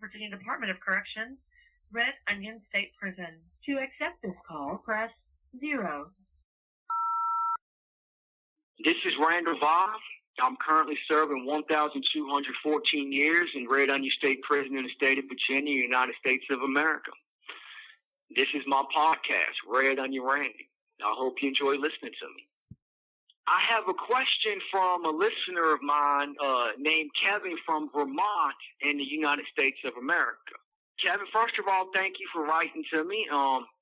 Virginia Department of Corrections, Red Onion State Prison. To accept this call, press 0. This is Randall Via. I'm currently serving 1,214 years in Red Onion State Prison in the state of Virginia, United States of America. This is my podcast, Red Onion Randy. I hope you enjoy listening to me. I have a question from a listener of mine named Kevin from Vermont in the United States of America. Kevin, first of all, thank you for writing to me.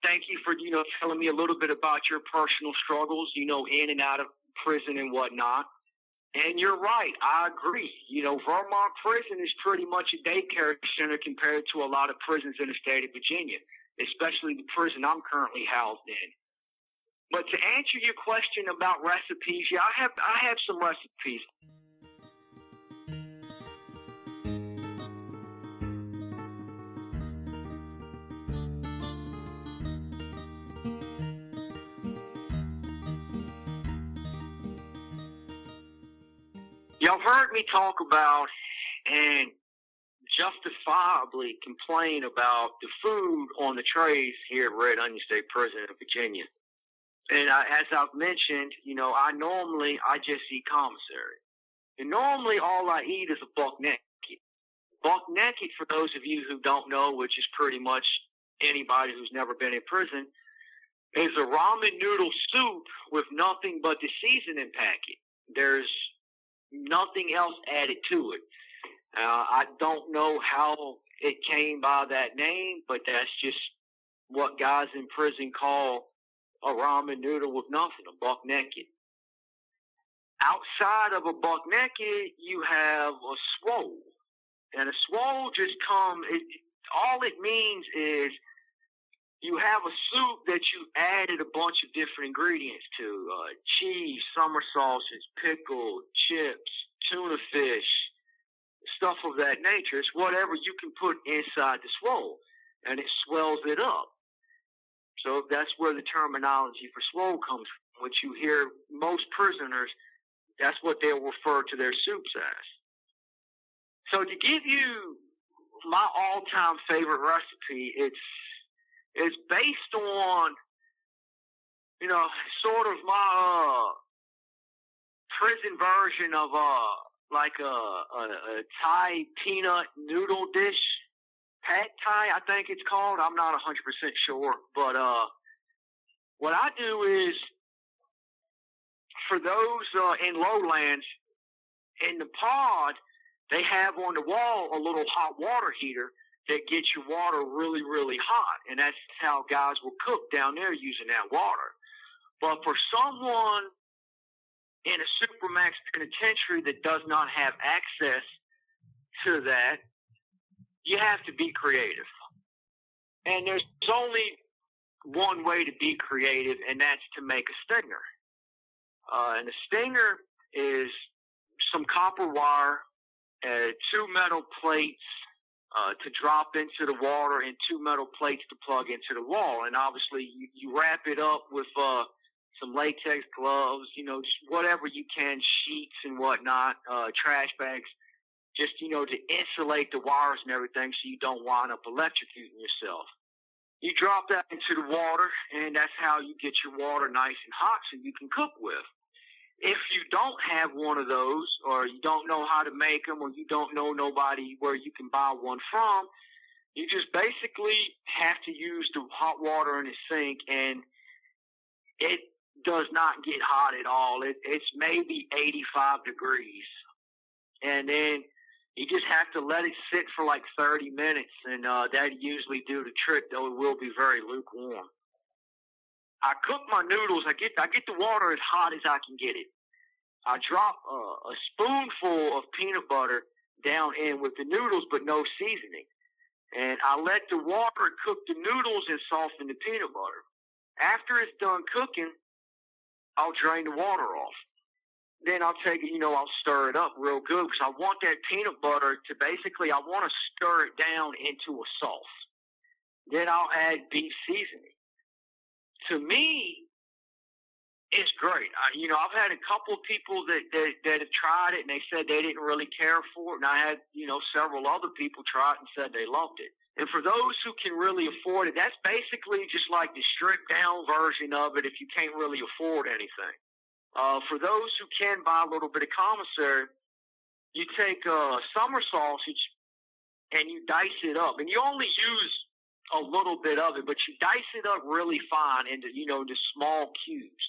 Thank you for, telling me a little bit about your personal struggles, in and out of prison and whatnot. And you're right. I agree. Vermont prison is pretty much a daycare center compared to a lot of prisons in the state of Virginia, especially the prison I'm currently housed in. But to answer your question about recipes, yeah, I have some recipes. Y'all heard me talk about and justifiably complain about the food on the trays here at Red Onion State Prison in Virginia. And as I've mentioned, I just eat commissary. And normally all I eat is a buck naked. Buck naked, for those of you who don't know, which is pretty much anybody who's never been in prison, is a ramen noodle soup with nothing but the seasoning packet. There's nothing else added to it. I don't know how it came by that name, but that's just what guys in prison call a ramen noodle with nothing, a buck naked. Outside of a buck naked, you have a swole. And a swole just all it means is you have a soup that you added a bunch of different ingredients to. Cheese, summer sausage, pickle, chips, tuna fish, stuff of that nature. It's whatever you can put inside the swole, and it swells it up. So that's where the terminology for swole comes from, which you hear most prisoners, that's what they'll refer to their soups as. So to give you my all-time favorite recipe, it's based on, sort of my prison version of like a Thai peanut noodle dish. Pad Thai, I think it's called. I'm not 100% sure. But what I do is, for those in lowlands, in the pod, they have on the wall a little hot water heater that gets your water really, really hot. And that's how guys will cook down there using that water. But for someone in a Supermax penitentiary that does not have access to that, you have to be creative. And there's only one way to be creative, and that's to make a stinger. And the stinger is some copper wire, 2 metal plates to drop into the water, and 2 metal plates to plug into the wall. And obviously you wrap it up with some latex gloves, just whatever you can, sheets and whatnot, trash bags, just, to insulate the wires and everything so you don't wind up electrocuting yourself. You drop that into the water, and that's how you get your water nice and hot so you can cook with. If you don't have one of those, or you don't know how to make them, or you don't know nobody where you can buy one from, you just basically have to use the hot water in the sink, and it does not get hot at all. It's maybe 85 degrees. And then you just have to let it sit for like 30 minutes, and that usually do the trick, though it will be very lukewarm. I cook my noodles. I get the water as hot as I can get it. I drop a spoonful of peanut butter down in with the noodles, but no seasoning. And I let the water cook the noodles and soften the peanut butter. After it's done cooking, I'll drain the water off. Then I'll take it, I'll stir it up real good because I want that peanut butter to I want to stir it down into a sauce. Then I'll add beef seasoning. To me, It's great. I've had a couple of people that have tried it and they said they didn't really care for it, and I had several other people try it and said they loved it. And for those who can really afford it, that's basically just like the stripped down version of it if you can't really afford anything. For those who can buy a little bit of commissary, you take summer sausage and you dice it up, and you only use a little bit of it, but you dice it up really fine into the small cubes.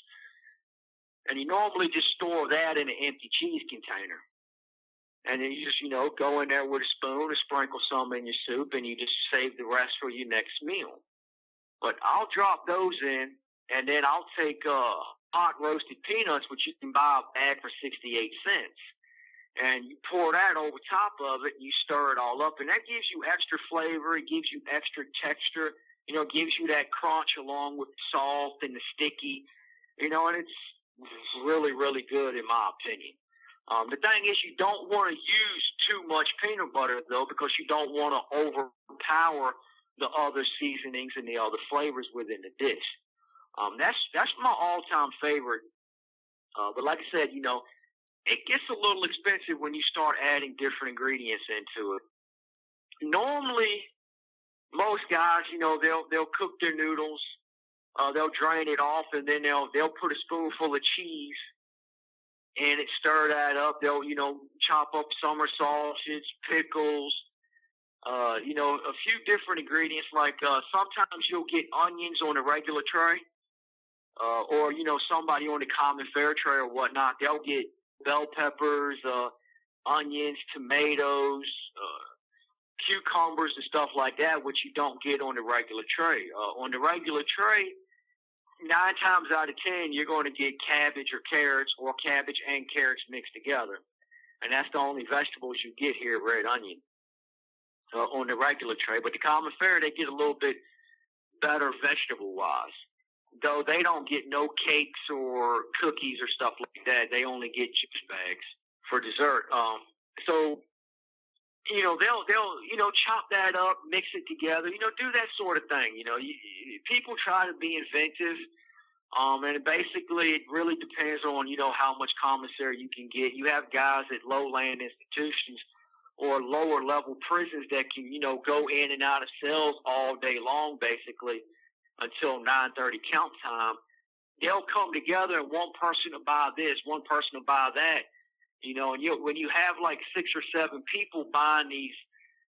And you normally just store that in an empty cheese container. And then you just, go in there with a spoon and sprinkle some in your soup, and you just save the rest for your next meal. But I'll drop those in, and then I'll take hot roasted peanuts, which you can buy a bag for 68 cents. And you pour that over top of it, and you stir it all up. And that gives you extra flavor. It gives you extra texture. It gives you that crunch along with the salt and the sticky. And it's really, really good in my opinion. The thing is, you don't want to use too much peanut butter, though, because you don't want to overpower the other seasonings and the other flavors within the dish. That's my all-time favorite. But like I said, it gets a little expensive when you start adding different ingredients into it. Normally, most guys, they'll cook their noodles, they'll drain it off, and then they'll put a spoonful of cheese and it stir that up. They'll chop up summer sausage, pickles, a few different ingredients. Like sometimes you'll get onions on a regular tray, or somebody on the common fare tray or whatnot. They'll get bell peppers, onions, tomatoes, cucumbers and stuff like that, which you don't get on the regular tray. On the regular tray, 9 times out of 10, you're going to get cabbage or carrots, or cabbage and carrots mixed together. And that's the only vegetables you get here, red onion, on the regular tray. But the common fare, they get a little bit better vegetable-wise. Though they don't get no cakes or cookies or stuff like that. They only get chips bags for dessert. So they'll chop that up, mix it together, do that sort of thing. People try to be inventive, and basically it really depends on, how much commissary you can get. You have guys at lowland institutions or lower level prisons that can, go in and out of cells all day long, basically, until 9:30 count time. They'll come together and one person will buy this, one person will buy that. And when you have like 6 or 7 people buying these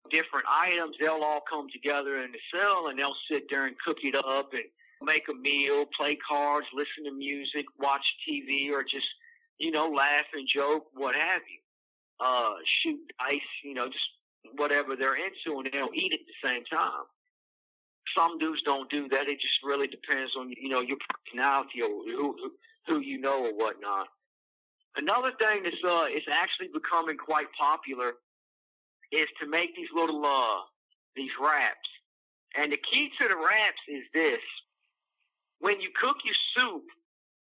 different items, they'll all come together in the cell and they'll sit there and cook it up and make a meal, play cards, listen to music, watch TV, or just, laugh and joke, what have you. Shoot dice, just whatever they're into, and they'll eat at the same time. Some dudes don't do that. It just really depends on, your personality or who you know or whatnot. Another thing that's is actually becoming quite popular is to make these little these wraps. And the key to the wraps is this: when you cook your soup,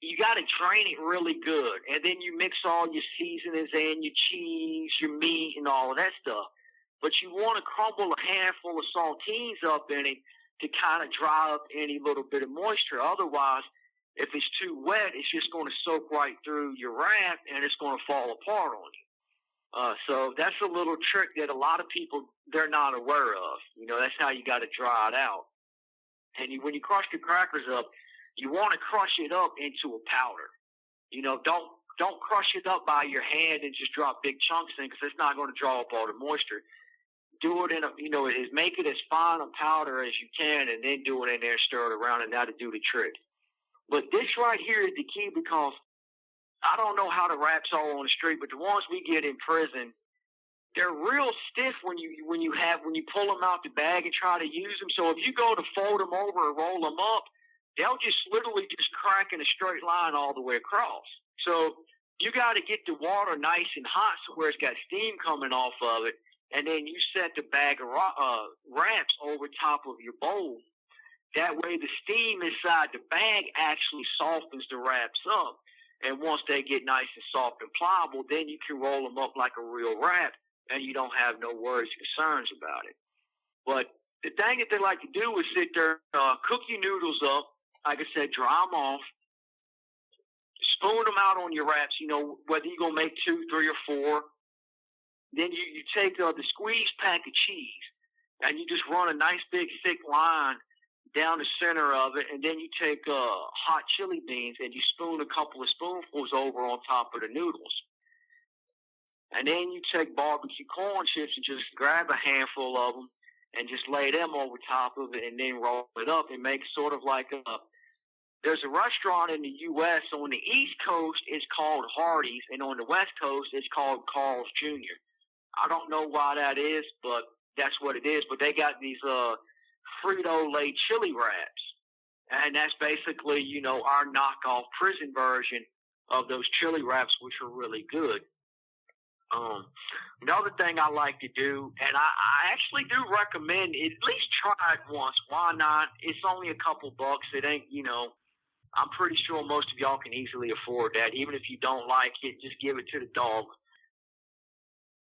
you got to drain it really good, and then you mix all your seasonings in, your cheese, your meat, and all of that stuff. But you want to crumble a handful of saltines up in it to kind of dry up any little bit of moisture. Otherwise, if it's too wet, it's just going to soak right through your wrap, and it's going to fall apart on you. So that's a little trick that a lot of people, they're not aware of. That's how you got to dry it out. And when you crush the crackers up, you want to crush it up into a powder. Don't crush it up by your hand and just drop big chunks in, because it's not going to draw up all the moisture. Do it in make it as fine a powder as you can, and then do it in there and stir it around, and that'll do the trick. But this right here is the key, because I don't know how the wraps are on the street, but the ones we get in prison, they're real stiff when you pull them out the bag and try to use them. So if you go to fold them over or roll them up, they'll just literally just crack in a straight line all the way across. So you got to get the water nice and hot, so where it's got steam coming off of it, and then you set the bag of wraps over top of your bowl. That way the steam inside the bag actually softens the wraps up. And once they get nice and soft and pliable, then you can roll them up like a real wrap, and you don't have no worries or concerns about it. But the thing that they like to do is sit there, cook your noodles up, like I said, dry them off, spoon them out on your wraps, whether you're going to make 2, 3, or 4. Then you take the squeezed pack of cheese, and you just run a nice big thick line down the center of it, and then you take hot chili beans and you spoon a couple of spoonfuls over on top of the noodles. And then you take barbecue corn chips and just grab a handful of them and just lay them over top of it and then roll it up and make sort of like there's a restaurant in the U.S. on the East Coast, it's called Hardee's, and on the West Coast, it's called Carl's Jr. I don't know why that is, but that's what it is. But they got these Frito-Lay chili wraps, and that's basically, our knockoff prison version of those chili wraps, which are really good. Another thing I like to do, and I actually do recommend it, at least try it once. Why not? It's only a couple bucks. It ain't, I'm pretty sure most of y'all can easily afford that. Even if you don't like it, just give it to the dog.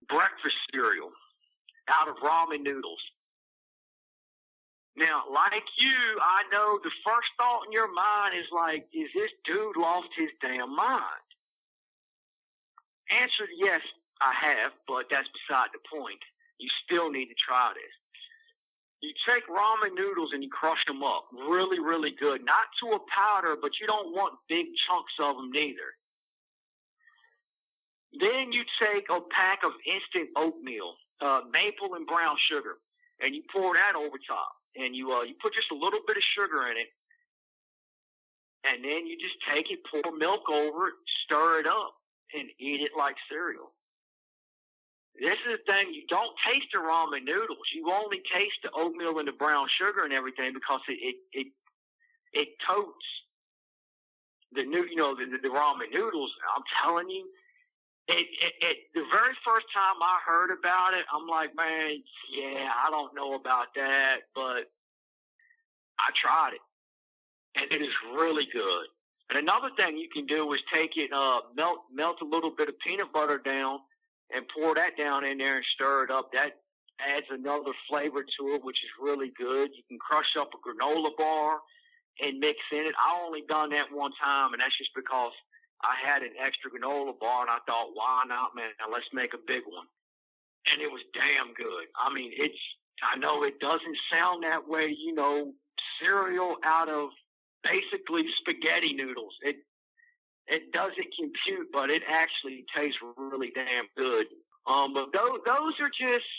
Breakfast cereal out of ramen noodles. Now, like you, I know the first thought in your mind is like, is this dude lost his damn mind? Answer, yes, I have, but that's beside the point. You still need to try this. You take ramen noodles and you crush them up really, really good. Not to a powder, but you don't want big chunks of them neither. Then you take a pack of instant oatmeal, maple and brown sugar, and you pour that over top. And you put just a little bit of sugar in it. And then you just take it, pour milk over it, stir it up, and eat it like cereal. This is the thing, you don't taste the ramen noodles. You only taste the oatmeal and the brown sugar and everything because it coats the ramen noodles. I'm telling you, the very first time I heard about it, I'm like, man, yeah, I don't know about that, but I tried it, and it is really good. And another thing you can do is take it, melt a little bit of peanut butter down, and pour that down in there and stir it up. That adds another flavor to it, which is really good. You can crush up a granola bar and mix in it. I only done that one time, and that's just because I had an extra granola bar, and I thought, why not, man? Now let's make a big one. And it was damn good. I mean, I know it doesn't sound that way, cereal out of basically spaghetti noodles. It doesn't compute, but it actually tastes really damn good. But those are just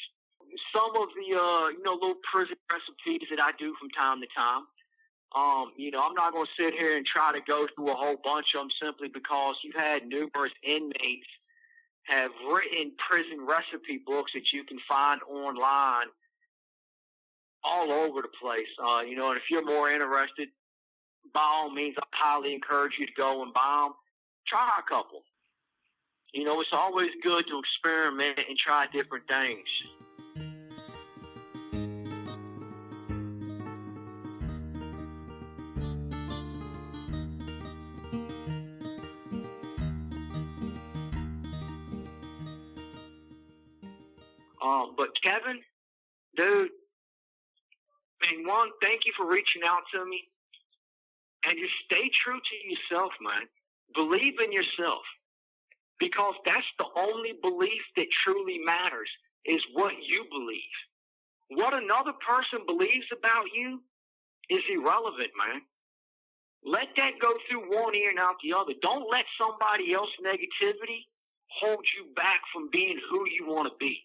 some of the little prison recipes that I do from time to time. I'm not going to sit here and try to go through a whole bunch of them simply because you've had numerous inmates have written prison recipe books that you can find online all over the place. And if you're more interested, by all means, I highly encourage you to go and buy them. Try a couple. It's always good to experiment and try different things. But Kevin, dude, thank you for reaching out to me. And just stay true to yourself, man. Believe in yourself. Because that's the only belief that truly matters, is what you believe. What another person believes about you is irrelevant, man. Let that go through one ear and out the other. Don't let somebody else's negativity hold you back from being who you want to be.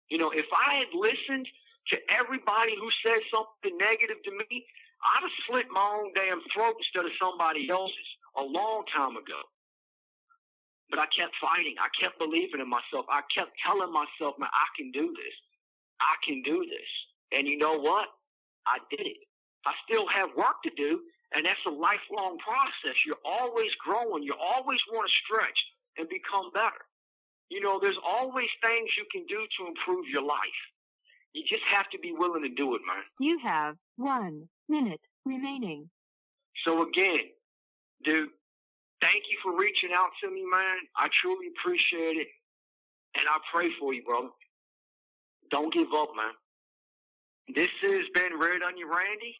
If I had listened to everybody who said something negative to me, I'd have slit my own damn throat instead of somebody else's a long time ago. But I kept fighting. I kept believing in myself. I kept telling myself, man, I can do this. I can do this. And you know what? I did it. I still have work to do, and that's a lifelong process. You're always growing. You always want to stretch and become better. There's always things you can do to improve your life. You just have to be willing to do it, man. You have 1 minute remaining. So again, dude, thank you for reaching out to me, man. I truly appreciate it. And I pray for you, brother. Don't give up, man. This has been Red Onion Randy.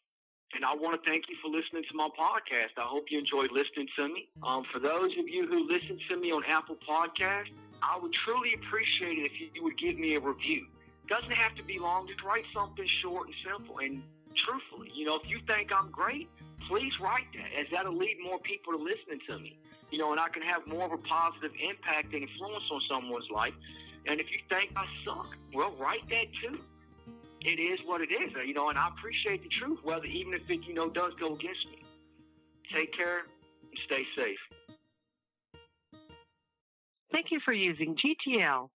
And I want to thank you for listening to my podcast. I hope you enjoyed listening to me. For those of you who listen to me on Apple Podcasts, I would truly appreciate it if you would give me a review. It doesn't have to be long. Just write something short and simple. And truthfully, if you think I'm great, please write that, as that'll lead more people to listening to me. And I can have more of a positive impact and influence on someone's life. And if you think I suck, well, write that too. It is what it is, and I appreciate the truth, even if it, does go against me. Take care and stay safe. Thank you for using GTL.